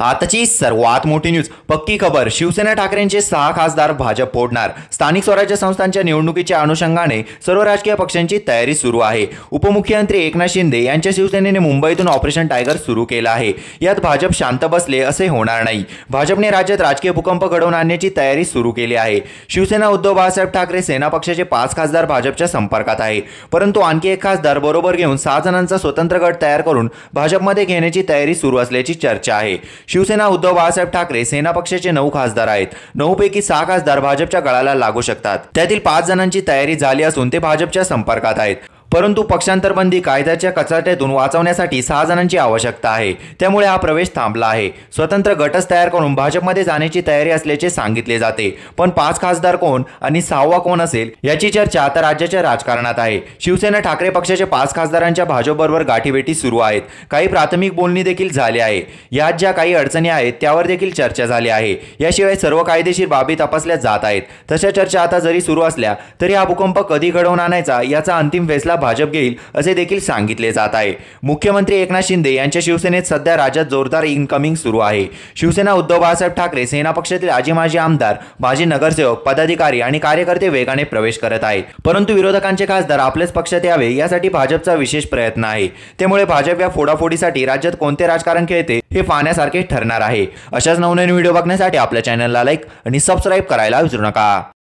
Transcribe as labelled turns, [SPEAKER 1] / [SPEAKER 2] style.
[SPEAKER 1] आताची सर्वात मोठी न्यूज, पक्की खबर, शिवसेना ठाकरेंचे 6 खासदार भाजप फोडणार। स्थानिक स्वराज्य संस्थांच्या निवडणुकीच्या अनुषंगाने सर्व राजकीय पक्षांची तयारी सुरू आहे। उपमुख्यमंत्री एकनाथ शिंदे यांच्या शिवसेनेने मुंबईतून ऑपरेशन टायगर सुरू केलं आहे। यात भाजप शांत बसले असे होणार नाही। भाजपने राज्यात राजकीय भूकंप घडवून आणण्याची तयारी सुरू केली आहे। शिवसेना उद्धव बाळासाहेब ठाकरे सेना पक्षाचे 5 खासदार भाजपच्या संपर्कात आहे, परंतु आणखी एक खासदार बरोबर घेऊन 6 जणांचा स्वतंत्र गट तयार करून भाजपमध्ये घेण्याची तयारी सुरू असल्याची चर्चा आहे। शिवसेना उद्धव बाळासाहेब ठाकरे सेना पक्षाचे 9 खासदार आहेत। 9 पैकी 6 खासदार भाजपच्या गळाला लागू शकतात। त्यातील 5 जणांची तयारी झाली असून ते भाजपच्या संपर्कात आहेत, परंतु पक्षांतरबंदी कायद्याच्या कचाट्यातून वाचवण्यासाठी 6 जणांची आवश्यकता आहे। त्यामुळे हा प्रवेश थांबला आहे। स्वतंत्र गटच तयार करून भाजपमध्ये जाण्याची तयारी असल्याचे सांगितले जाते, पण 5 खासदार कोण आणि 6वा कोण असेल याची चर्चा आता राज्याच्या राजकारणात आहे। शिवसेना ठाकरे पक्षाच्या 5 खासदारांच्या भाजपबरोबर गाठीभेटी सुरू आहेत। काही प्राथमिक बोलणी देखील झाली आहे। यात ज्या काही अडचणी आहेत त्यावर देखील चर्चा झाली आहे। याशिवाय सर्व कायदेशीर बाबी तपासल्या जात आहेत। तशा चर्चा आता जरी सुरू असल्या तरी हा भूकंप कधी घडवून आणायचा याचा अंतिम फैसला भाजप घेईल असे देखील सांगितले जात आहे। मुख्यमंत्री एकनाथ शिंदे यांच्या शिवसेनेत सध्या राज्यात जोरदार इनकमिंग सुरू आहे। शिवसेना उद्धव बाळासाहेब ठाकरे सेना पक्षातील आजी माजी आमदार, माजी नगरसेवक, पदाधिकारी आणि कार्यकर्ते वेगाने प्रवेश करत आहेत, परंतु विरोधकांचे खासदार आपल्याच पक्षात यावे यासाठी भाजपचा विशेष प्रयत्न आहे। त्यामुळे भाजप या फोडाफोडीसाठी राज्यात कोणते राजकारण खेळते हे पाहण्यासारखे ठरणार आहे। अशाच नवनवीन व्हिडिओ बघण्यासाठी आपल्या चॅनलला लाईक आणि सबस्क्राईब करायला विसरू नका।